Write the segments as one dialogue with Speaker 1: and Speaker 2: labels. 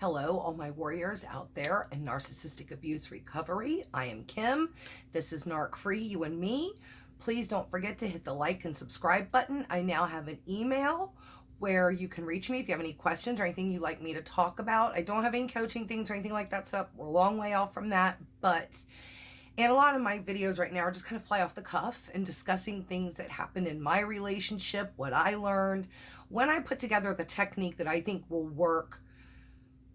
Speaker 1: Hello, all my warriors out there in narcissistic abuse recovery. I am Kim. This is Narc Free, you and me. Please don't forget to hit the like and subscribe button. I now have an email where you can reach me if you have any questions or anything you'd like me to talk about. I don't have any coaching things or anything like that set up. We're a long way off from that, and a lot of my videos right now are just kind of fly off the cuff and discussing things that happened in my relationship, what I learned, when I put together the technique that I think will work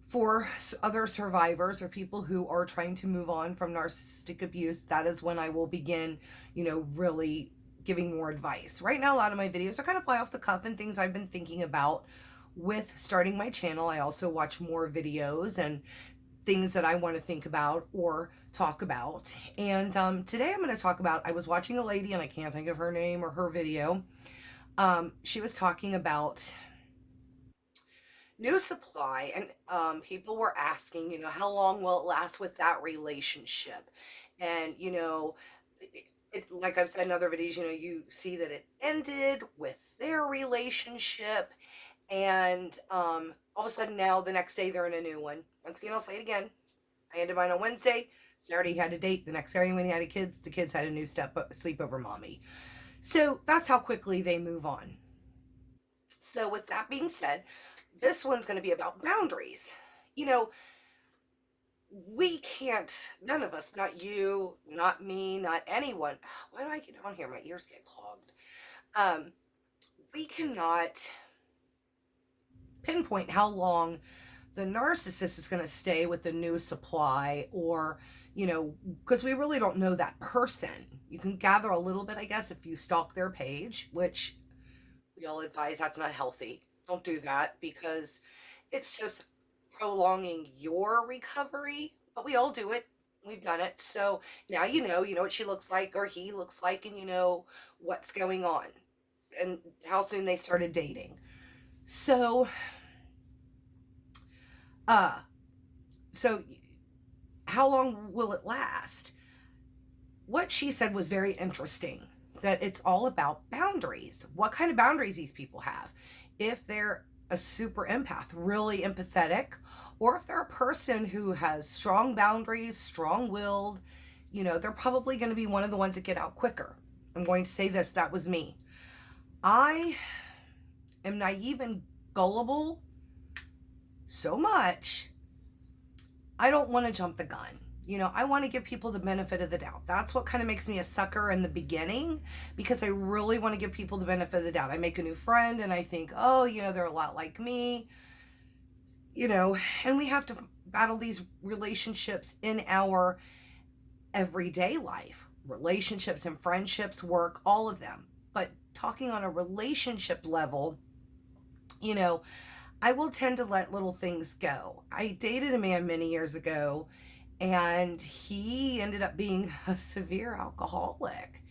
Speaker 1: for other survivors or people who are trying to move on from narcissistic abuse. That is when I will begin, really giving more advice. Right now, a lot of my videos are kind of fly off the cuff and things I've been thinking about with starting my channel. I also watch more videos and things that I want to think about or talk about. And today I'm going to talk about, I was watching a lady and I can't think of her name or her video. She was talking about new supply, and people were asking, how long will it last with that relationship? And like I've said in other videos, you see that it ended with their relationship, and all of a sudden now the next day they're in a new one. Once again, I'll say it again. I ended mine on Wednesday. Saturday he had a date. The next Saturday when he had kids, the kids had a new sleepover mommy. So that's how quickly they move on. So with that being said, this one's going to be about boundaries. You know, we can't, none of us, not you, not me, not anyone. Why do I get down here? My ears get clogged. We cannot pinpoint how long the narcissist is going to stay with the new supply, or, because we really don't know that person. You can gather a little bit, I guess, if you stalk their page, which we all advise that's not healthy. Don't do that because it's just prolonging your recovery. But we all do it. We've done it. So now you know what she looks like or he looks like, and you know what's going on and how soon they started dating. So, uh, so how long will it last? What she said was very interesting, that it's all about boundaries. What kind of boundaries these people have. If they're a super empath, really empathetic, or if they're a person who has strong boundaries, strong-willed, they're probably going to be one of the ones that get out quicker. I'm going to say this, that was me. I am naive and gullible so much. I don't want to jump the gun. I want to give people the benefit of the doubt. That's what kind of makes me a sucker in the beginning, because I really want to give people the benefit of the doubt. I make a new friend and I think, oh, they're a lot like me, and we have to battle these relationships in our everyday life. Relationships and friendships, work, all of them. But talking on a relationship level, I will tend to let little things go. I dated a man many years ago, and he ended up being a severe alcoholic.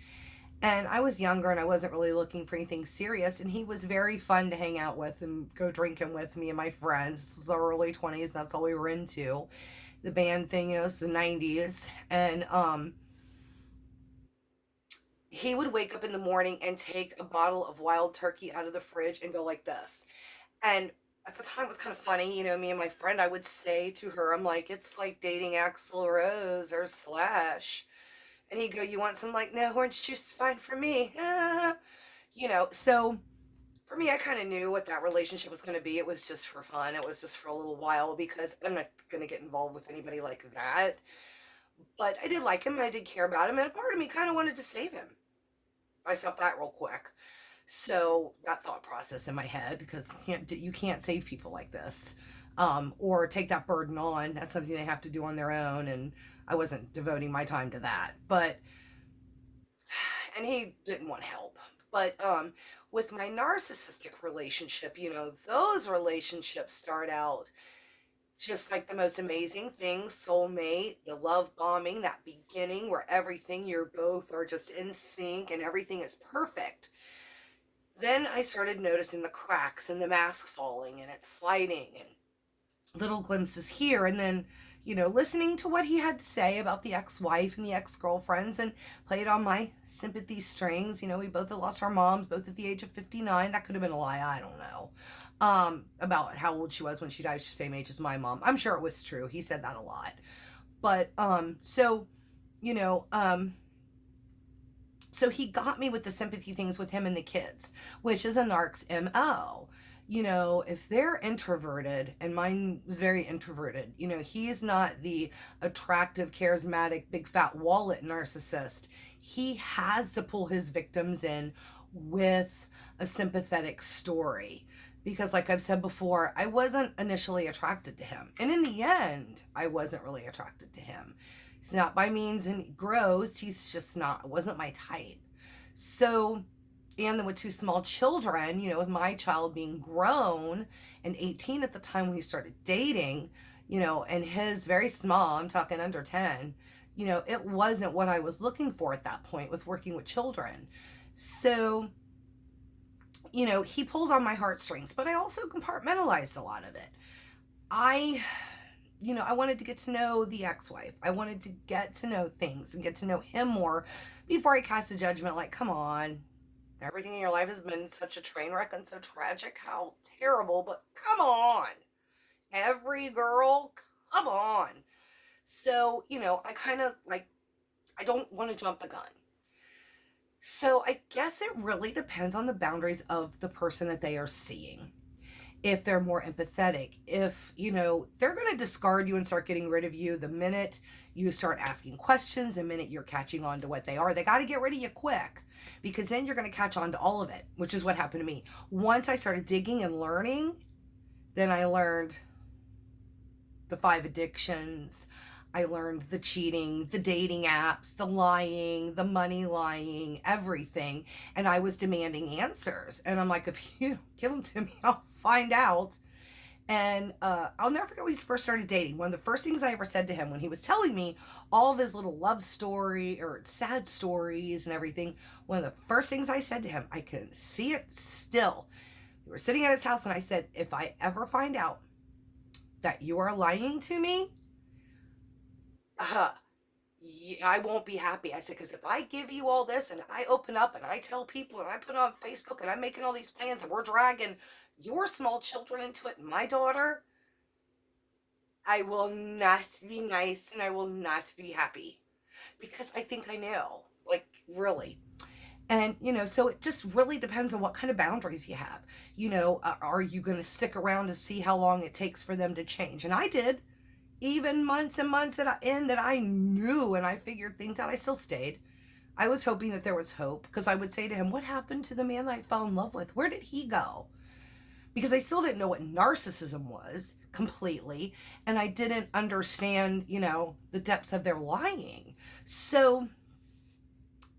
Speaker 1: And I was younger and I wasn't really looking for anything serious, and he was very fun to hang out with and go drinking with me and my friends. This was our early 20s, that's all we were into. The band thing, it's the 90s. And he would wake up in the morning and take a bottle of wild turkey out of the fridge and go like this. And at the time it was kind of funny, me and my friend, I would say to her, I'm like, it's like dating Axl Rose or Slash. And he'd go, you want some? Like, no, orange juice is fine for me. So for me, I kind of knew what that relationship was going to be. It was just for fun. It was just for a little while, because I'm not going to get involved with anybody like that. But I did like him and I did care about him. And a part of me kind of wanted to save him. I stopped that real quick. So that thought process in my head, because you can't save people like this, or take that burden on. That's something they have to do on their own, and I wasn't devoting my time to that. And he didn't want help. But with my narcissistic relationship, those relationships start out just like the most amazing thing, soulmate, the love bombing, that beginning where everything, you're both are just in sync and everything is perfect. Then I started noticing the cracks and the mask falling and it sliding, and little glimpses here, and then, listening to what he had to say about the ex-wife and the ex-girlfriends, and played on my sympathy strings. We both had lost our moms, both at the age of 59. That could have been a lie, I don't know. About how old she was when she died. She's the same age as my mom. I'm sure it was true. He said that a lot. But, you know, um, so he got me with the sympathy things with him and the kids, which is a narc's MO. If they're introverted, and mine was very introverted, he's not the attractive, charismatic, big fat wallet narcissist. He has to pull his victims in with a sympathetic story. Because, like I've said before, I wasn't initially attracted to him. And in the end, I wasn't really attracted to him. He's not by means and gross. He's just not, it wasn't my type. So, and then with two small children, with my child being grown and 18 at the time when we started dating, and his very small, I'm talking under 10, it wasn't what I was looking for at that point with working with children. So, he pulled on my heartstrings, but I also compartmentalized a lot of it. I wanted to get to know the ex-wife. I wanted to get to know things and get to know him more before I cast a judgment like, come on, everything in your life has been such a train wreck and so tragic. How terrible, but come on. Every girl, come on. So, I kind of I don't want to jump the gun. So I guess it really depends on the boundaries of the person that they are seeing. If they're more empathetic, if, they're going to discard you and start getting rid of you the minute you start asking questions, the minute you're catching on to what they are, they got to get rid of you quick, because then you're going to catch on to all of it, which is what happened to me. Once I started digging and learning, then I learned the 5 addictions. I learned the cheating, the dating apps, the lying, the money lying, everything. And I was demanding answers. And I'm like, if you don't give them to me, I'll find out. And I'll never forget when he first started dating. One of the first things I ever said to him when he was telling me all of his little love story or sad stories and everything, one of the first things I said to him, I can see it still. We were sitting at his house and I said, if I ever find out that you are lying to me, I won't be happy. I said, because if I give you all this and I open up and I tell people and I put on Facebook and I'm making all these plans and we're dragging your small children into it, my daughter, I will not be nice and I will not be happy, because I think I know, really. And, so it just really depends on what kind of boundaries you have. Are you going to stick around to see how long it takes for them to change? And I did. Even months and months that I knew and I figured things out, I still stayed. I was hoping that there was hope, because I would say to him, what happened to the man that I fell in love with? Where did he go? Because I still didn't know what narcissism was completely, and I didn't understand, the depths of their lying. So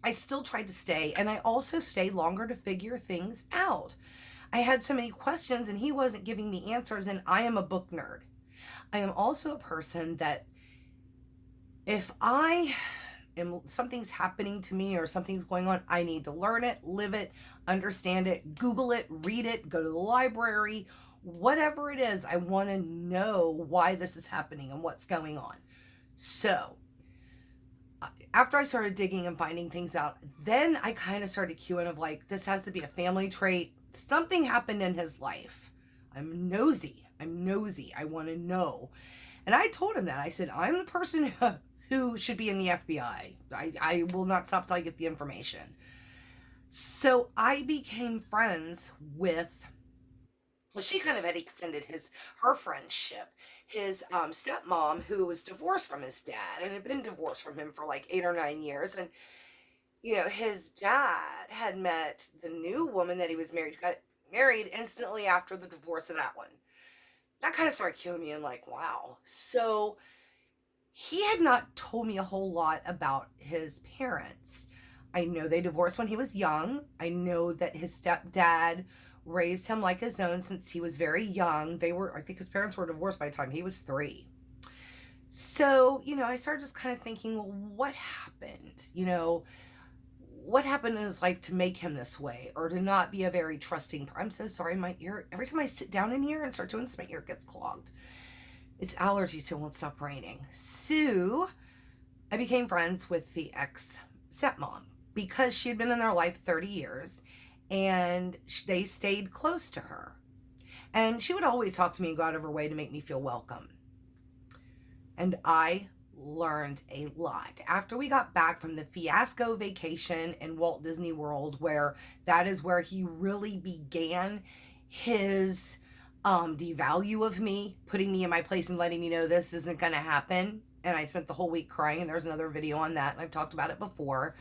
Speaker 1: I still tried to stay, and I also stayed longer to figure things out. I had so many questions and he wasn't giving me answers, and I am a book nerd. I am also a person that if something's happening to me or something's going on, I need to learn it, live it, understand it, Google it, read it, go to the library, whatever it is. I want to know why this is happening and what's going on. So after I started digging and finding things out, then I kind of started cueing of this has to be a family trait. Something happened in his life. I'm nosy. I want to know. And I told him that. I said, I'm the person who should be in the FBI. I will not stop till I get the information. So I became friends with, well, she kind of had extended her friendship. His stepmom, who was divorced from his dad and had been divorced from him for 8 or 9 years. And, his dad had met the new woman that he was married to, got married instantly after the divorce of that one. That kind of started killing me, and wow. So he had not told me a whole lot about his parents. I know they divorced when he was young. I know that his stepdad raised him like his own since he was very young. I think his parents were divorced by the time he was 3. So, I started just kind of thinking, well, what happened? What happened in his life to make him this way, or to not be a very trusting I'm so sorry, my ear, every time I sit down in here and start doing this, my ear gets clogged. It's allergies, so it won't stop raining. So I became friends with the ex stepmom because she had been in their life 30 years and they stayed close to her. And she would always talk to me and go out of her way to make me feel welcome. And I learned a lot. After we got back from the fiasco vacation in Walt Disney World, where that is where he really began his devalue of me, putting me in my place and letting me know this isn't going to happen. And I spent the whole week crying, and there's another video on that, and I've talked about it before.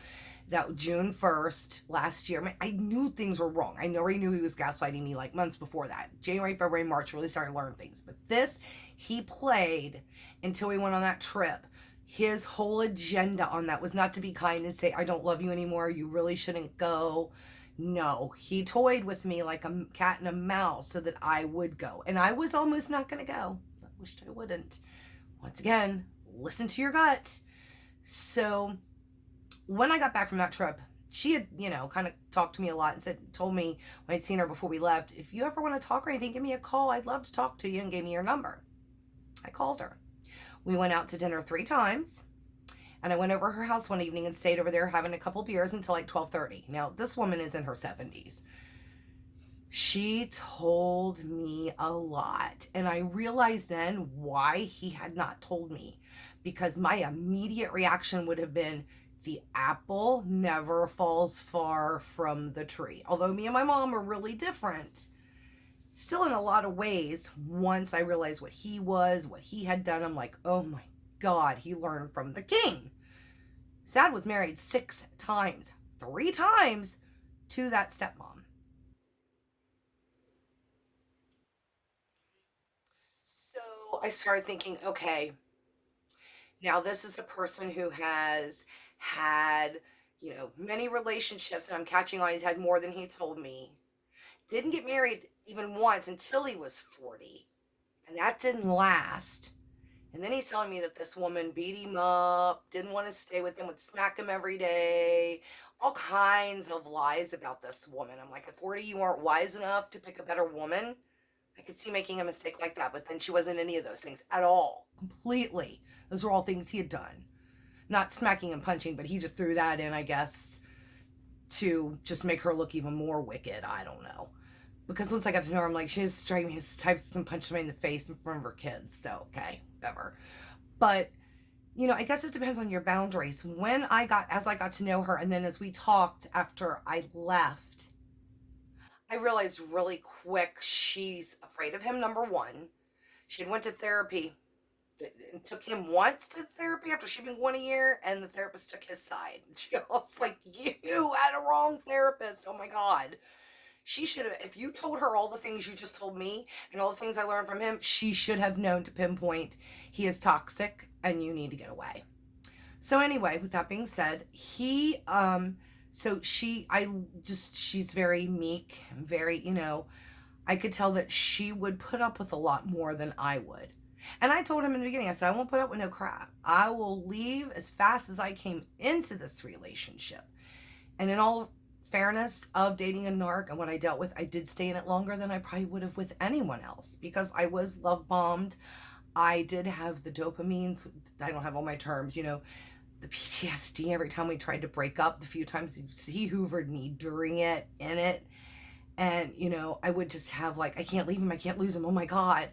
Speaker 1: That June 1st last year, I knew things were wrong. I already knew he was gaslighting me like months before that. January, February, March, really started to learn things. But this, he played until we went on that trip. His whole agenda on that was not to be kind and say, I don't love you anymore. You really shouldn't go. No, he toyed with me like a cat and a mouse so that I would go. And I was almost not going to go. I wished I wouldn't. Once again, listen to your gut. So when I got back from that trip, she had, kind of talked to me a lot and told me when I'd seen her before we left, if you ever want to talk or anything, give me a call. I'd love to talk to you, and gave me your number. I called her. We went out to dinner 3 times, and I went over her house one evening and stayed over there having a couple beers until like 12:30. Now, this woman is in her 70s. She told me a lot, and I realized then why he had not told me, because my immediate reaction would have been, the apple never falls far from the tree. Although me and my mom are really different, still in a lot of ways, once I realized what he was, what he had done, I'm like, oh my God, he learned from the king. Sad was married 6 times, 3 times to that stepmom. So I started thinking, okay, now this is a person who has had, many relationships, and I'm catching on he's had more than he told me. Didn't get married even once until he was 40. And that didn't last. And then he's telling me that this woman beat him up, didn't want to stay with him, would smack him every day, all kinds of lies about this woman. I'm like, at 40, you weren't wise enough to pick a better woman? I could see making a mistake like that, but then she wasn't any of those things at all. Completely. Those were all things he had done. Not smacking and punching, but he just threw that in, I guess, to just make her look even more wicked. I don't know. Because once I got to know her, I'm like, she just straight me his types and punched me in the face in front of her kids. So, okay, whatever. But, I guess it depends on your boundaries. As I got to know her, and then as we talked after I left, I realized really quick she's afraid of him, number one. She had went to therapy. It took him once to therapy after she'd been going a year, and the therapist took his side. She was like, you had a wrong therapist. Oh my God. She should have, if you told her all the things you just told me and all the things I learned from him, she should have known to pinpoint he is toxic and you need to get away. So anyway, with that being said, she's very meek, very, I could tell that she would put up with a lot more than I would. And I told him in the beginning, I said, I won't put up with no crap. I will leave as fast as I came into this relationship. And in all fairness of dating a narc and what I dealt with, I did stay in it longer than I probably would have with anyone else, because I was love bombed. I did have the dopamines. I don't have all my terms, the PTSD every time we tried to break up, the few times he hoovered me during it, in it. And, I would just have like, I can't leave him. I can't lose him. Oh my God.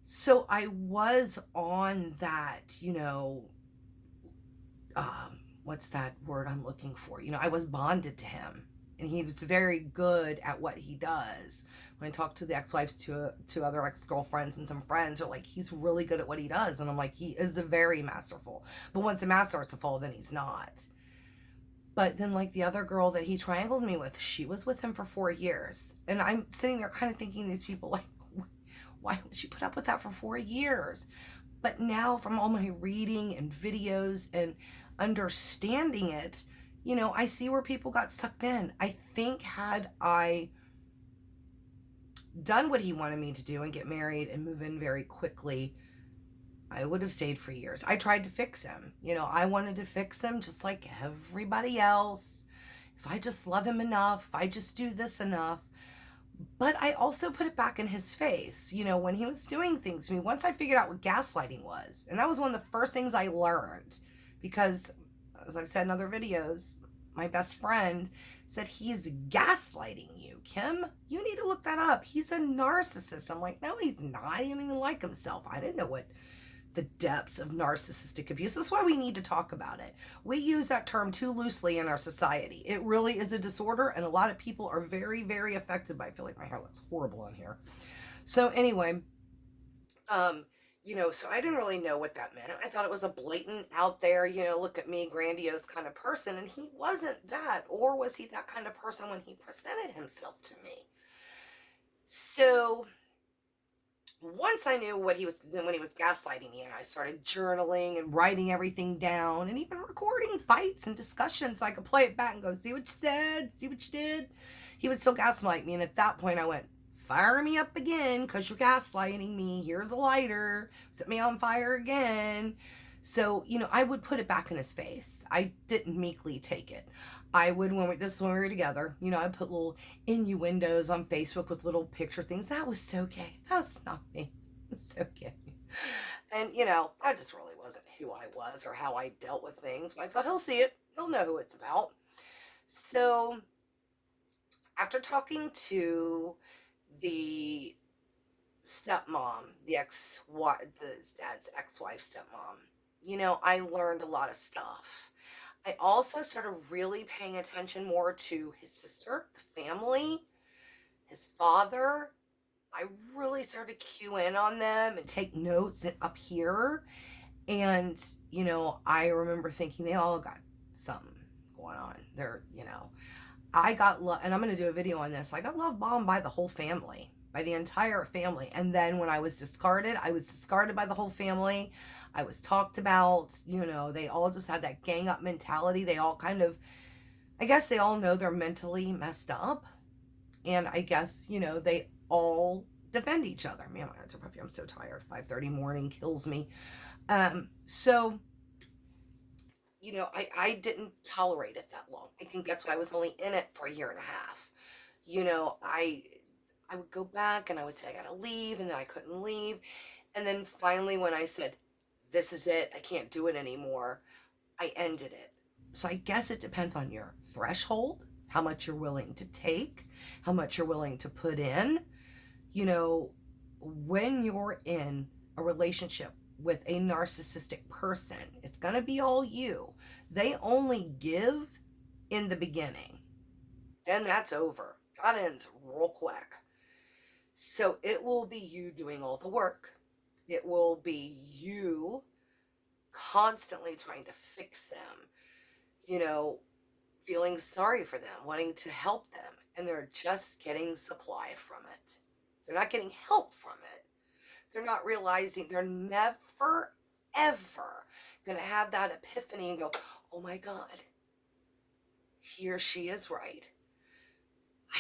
Speaker 1: So I was on that, what's that word I'm looking for? I was bonded to him, and he was very good at what he does. When I talk to the ex-wives, to other ex-girlfriends and some friends, are like, he's really good at what he does. And I'm like, he is very masterful. But once a master starts to fall, then he's not. But then, like, the other girl that he triangled me with, she was with him for 4 years. And I'm sitting there kind of thinking, these people, like, why would she put up with that for 4 years? But now, from all my reading and videos and understanding it, I see where people got sucked in. I think had I done what he wanted me to do and get married and move in very quickly, I would have stayed for years. I tried to fix him. I wanted to fix him just like everybody else. If I just love him enough, if I just do this enough. But I also put it back in his face, when he was doing things to me. Once I figured out what gaslighting was, and that was one of the first things I learned, because, as I've said in other videos, my best friend said, he's gaslighting you, Kim. You need to look that up. He's a narcissist. I'm like, no, he's not. He doesn't even like himself. I didn't know what the depths of narcissistic abuse. That's why we need to talk about it. We use that term too loosely in our society. It really is a disorder, and a lot of people are very, very affected by it. I feel like my hair looks horrible on here. So anyway, so I didn't really know what that meant. I thought it was a blatant out there, look at me, grandiose kind of person, and he wasn't that. Or was he that kind of person when he presented himself to me? So once I knew what he was doing when he was gaslighting me, and I started journaling and writing everything down and even recording fights and discussions so I could play it back and go, see what you said, see what you did. He would still gaslight me. And at that point I went, fire me up again because you're gaslighting me. Here's a lighter. Set me on fire again. So, I would put it back in his face. I didn't meekly take it. I would, this is when we were together, I'd put little innuendos on Facebook with little picture things. That was so gay. That was not me. It was so gay. And, I just really wasn't who I was or how I dealt with things. But I thought, he'll see it. He'll know who it's about. So after talking to the stepmom, the dad's ex-wife stepmom, I learned a lot of stuff. I also started really paying attention more to his sister, the family, his father. I really started to cue in on them and take notes up here. And, I remember thinking they all got something going on. I got love, and I'm going to do a video on this. I got love bombed by the whole family, by the entire family. And then when I was discarded by the whole family. I was talked about, they all just had that gang up mentality. They all I guess they all know they're mentally messed up. And I guess, they all defend each other. Man, my eyes are puffy. I'm so tired. 5:30 morning kills me. So, I didn't tolerate it that long. I think that's why I was only in it for a year and a half. I would go back and I would say, I gotta leave. And then I couldn't leave. And then finally, when I said, this is it, I can't do it anymore, I ended it. So I guess it depends on your threshold, how much you're willing to take, how much you're willing to put in. When you're in a relationship with a narcissistic person, it's going to be all you. They only give in the beginning. Then that's over. That ends real quick. So it will be you doing all the work. It will be you constantly trying to fix them, feeling sorry for them, wanting to help them, and they're just getting supply from it. They're not getting help from it. They're not realizing, they're never, ever going to have that epiphany and go, oh my God, he or she is right.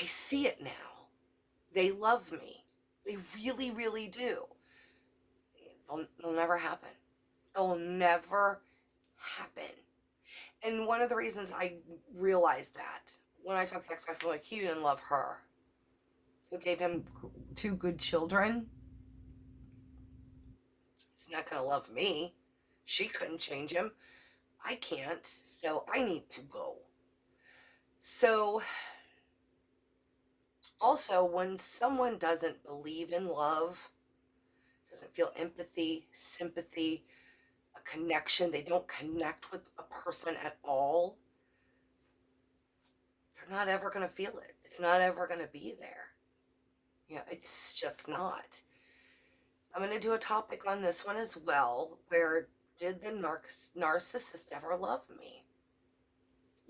Speaker 1: I see it now. They love me. They really, really do. It'll never happen. It'll never happen. And one of the reasons I realized that, when I talked to the ex-wife, I'm like, he didn't love her. Who gave him 2 good children? He's not going to love me. She couldn't change him. I can't. So I need to go. So also, when someone doesn't believe in love, doesn't feel empathy, sympathy, a connection, they don't connect with a person at all, they're not ever going to feel it. It's not ever going to be there. It's just not. I'm going to do a topic on this one as well, where did the narcissist ever love me?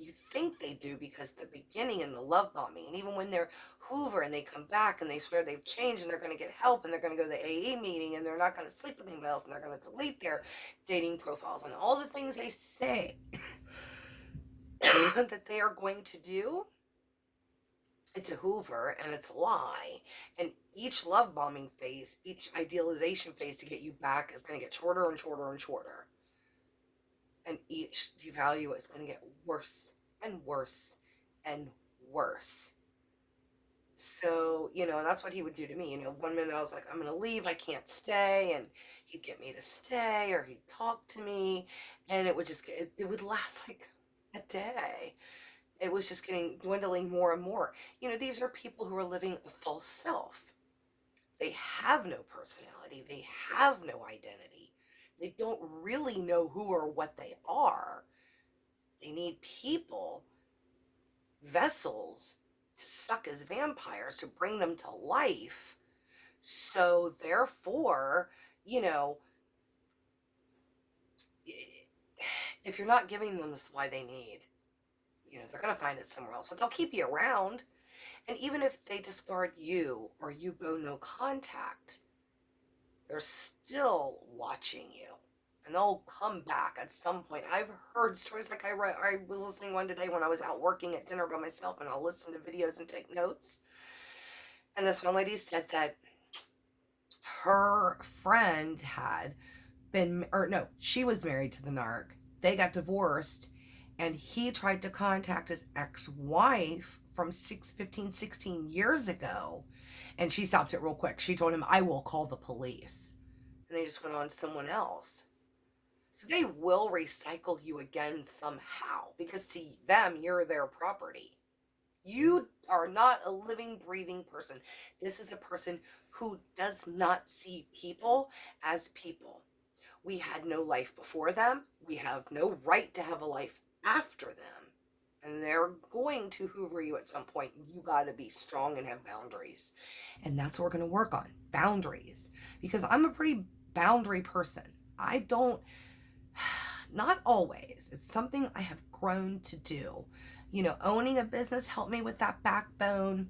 Speaker 1: You think they do because the beginning and the love bombing, and even when they're Hoover and they come back and they swear they've changed and they're going to get help and they're going to go to the AA meeting and they're not going to sleep with anybody else and they're going to delete their dating profiles and all the things they say that they are going to do, it's a Hoover and it's a lie. And each love bombing phase, each idealization phase to get you back is going to get shorter and shorter and shorter. And each devalue is going to get worse and worse and worse. So, that's what he would do to me. 1 minute I was like, I'm going to leave, I can't stay. And he'd get me to stay, or he'd talk to me. And it would just, it would last like a day. It was just getting dwindling more and more. These are people who are living a false self. They have no personality, they have no identity. They don't really know who or what they are. They need people, vessels, to suck as vampires, to bring them to life. So therefore, you know, if you're not giving them the supply they need, they're going to find it somewhere else. But they'll keep you around. And even if they discard you or you go no contact, they're still watching you. And they'll come back at some point. I've heard stories like I was listening one today when I was out working at dinner by myself, and I'll listen to videos and take notes. And this one lady said that her friend had been, or no, she was married to the narc. They got divorced, and he tried to contact his ex-wife from 15, 16 years ago. And she stopped it real quick. She told him, I will call the police. And they just went on to someone else. So they will recycle you again somehow, because to them, you're their property. You are not a living, breathing person. This is a person who does not see people as people. We had no life before them. We have no right to have a life after them. And they're going to hoover you at some point. You got to be strong and have boundaries. And that's what we're going to work on, boundaries. Because I'm a pretty boundary person. I don't, not always. It's something I have grown to do. Owning a business helped me with that backbone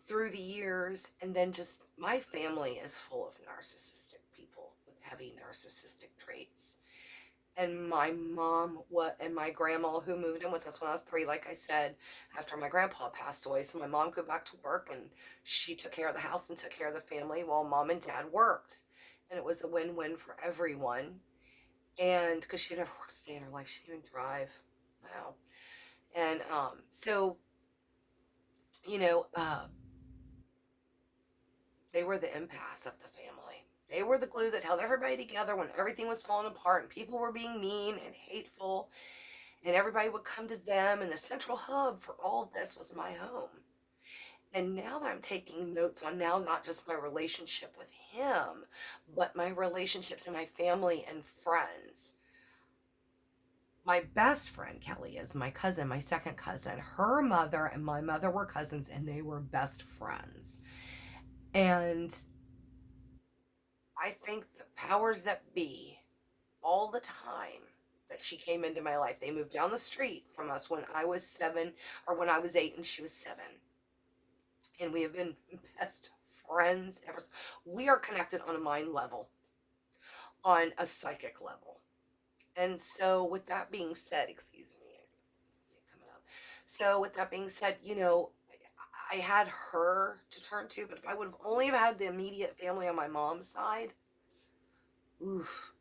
Speaker 1: through the years. And then just my family is full of narcissistic people with heavy narcissistic traits. And my mom and my grandma, who moved in with us when I was 3, like I said, after my grandpa passed away. So my mom could go back to work, and she took care of the house and took care of the family while mom and dad worked. And it was a win-win for everyone. And because she never worked a day in her life, she didn't even drive. Wow. And so, they were the impasse of the family. They were the glue that held everybody together when everything was falling apart and people were being mean and hateful, and everybody would come to them, and the central hub for all of this was my home. And now that I'm taking notes on not just my relationship with him, but my relationships in my family and friends. My best friend, Kelly, is my cousin, my second cousin. Her mother and my mother were cousins, and they were best friends. And I think the powers that be, all the time that she came into my life, they moved down the street from us when I was 7, or when I was 8 and she was 7. And we have been best friends ever. We are connected on a mind level, on a psychic level. And so with that being said, excuse me, coming up. So with that being said, I had her to turn to, but if I would have only had the immediate family on my mom's side, oof.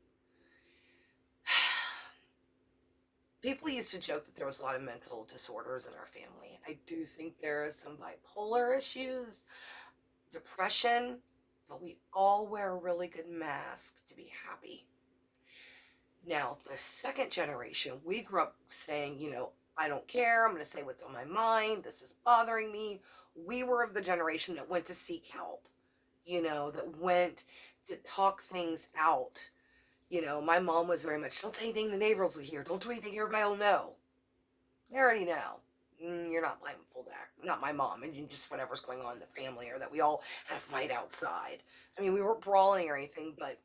Speaker 1: People used to joke that there was a lot of mental disorders in our family. I do think there is some bipolar issues, depression, but we all wear a really good mask to be happy. Now, the second generation, we grew up saying, I don't care. I'm going to say what's on my mind. This is bothering me. We were of the generation that went to seek help, that went to talk things out. My mom was very much, don't say anything the neighbors will hear. Don't do anything everybody will know. They already know. You're not blindfold act. Not my mom. And just whatever's going on in the family, or that we all had a fight outside. I mean, we weren't brawling or anything, but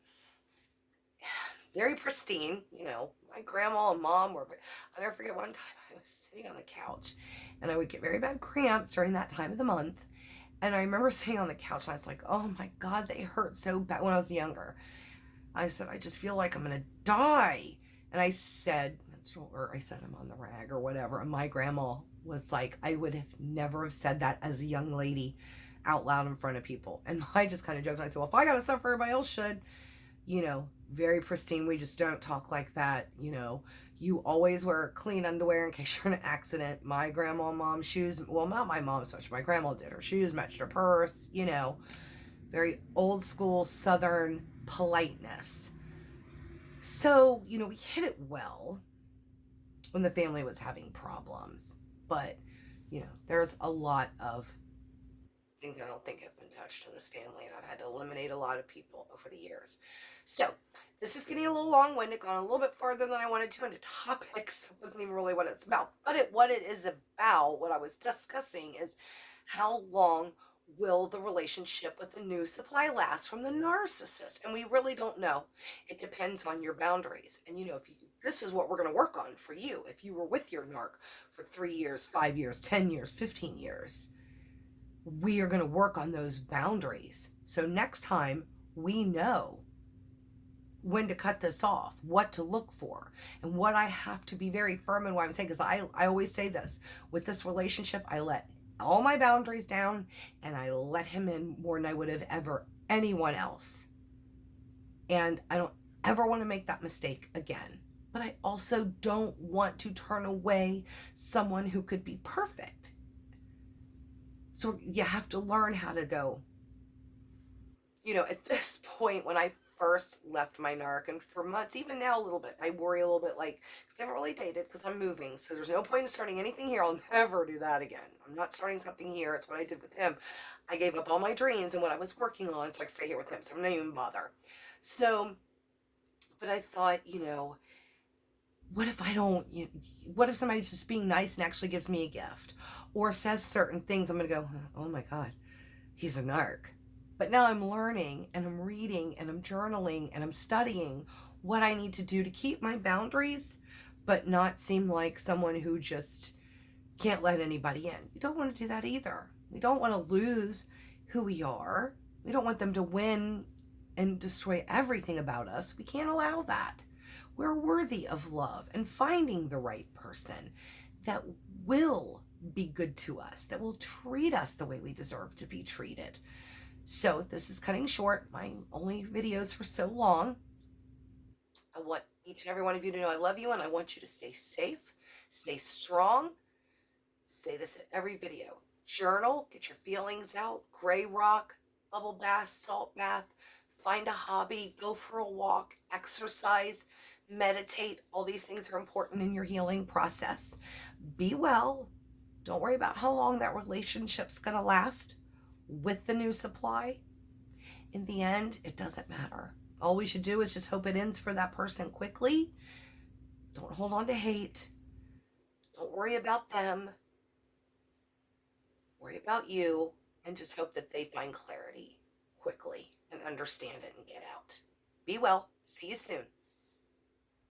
Speaker 1: very pristine. My grandma and mom were, I'll never forget one time I was sitting on the couch, and I would get very bad cramps during that time of the month. And I remember sitting on the couch, and I was like, oh my God, they hurt so bad when I was younger. I said, I just feel like I'm going to die. And I said, I'm on the rag or whatever. And my grandma was like, I would have never have said that as a young lady out loud in front of people. And I just kind of joked. I said, well, if I got to suffer, everybody else should. very pristine. We just don't talk like that. You always wear clean underwear in case you're in an accident. My grandma and mom's shoes, well, not my mom's much. My grandma did. Her shoes matched her purse, very old school Southern politeness. So, we hit it well when the family was having problems. But, there's a lot of things I don't think have been touched in this family, and I've had to eliminate a lot of people over the years. So, this is getting a little long-winded, gone a little bit farther than I wanted to into topics. It wasn't even really what it's about. But what it is about, what I was discussing, is how long will the relationship with the new supply last from the narcissist? And we really don't know. It depends on your boundaries. And this is what we're going to work on for you. If you were with your narc for 3 years, 5 years, 10 years, 15 years, we are going to work on those boundaries. So next time we know when to cut this off, what to look for, and what I have to be very firm in what I'm saying. Because I always say this, with this relationship, I let all my boundaries down and I let him in more than I would have ever anyone else. And I don't ever want to make that mistake again. But I also don't want to turn away someone who could be perfect. So you have to learn how to go. At this point, when I first left my narc, and for months, even now a little bit, I worry a little bit, because I haven't really dated, because I'm moving, so there's no point in starting anything here. I'll never do that again. I'm not starting something here. It's what I did with him. I gave up all my dreams and what I was working on to stay here with him, so I'm not even bother. So, but I thought, what if I don't, what if somebody's just being nice and actually gives me a gift or says certain things? I'm going to go, oh my God, he's a narc. But now I'm learning and I'm reading and I'm journaling and I'm studying what I need to do to keep my boundaries, but not seem like someone who just can't let anybody in. We don't want to do that either. We don't want to lose who we are. We don't want them to win and destroy everything about us. We can't allow that. We're worthy of love and finding the right person that will be good to us, that will treat us the way we deserve to be treated. So this is cutting short my only videos for so long. I want each and every one of you to know I love you, and I want you to stay safe, stay strong. Say this at every video. Journal, get your feelings out, gray rock, bubble bath, salt bath, find a hobby, go for a walk, exercise, meditate. All these things are important in your healing process. Be well. Don't worry about how long that relationship's going to last with the new supply. In the end, it doesn't matter. All we should do is just hope it ends for that person quickly. Don't hold on to hate. Don't worry about them. Worry about you, and just hope that they find clarity quickly and understand it and get out. Be well. See you soon.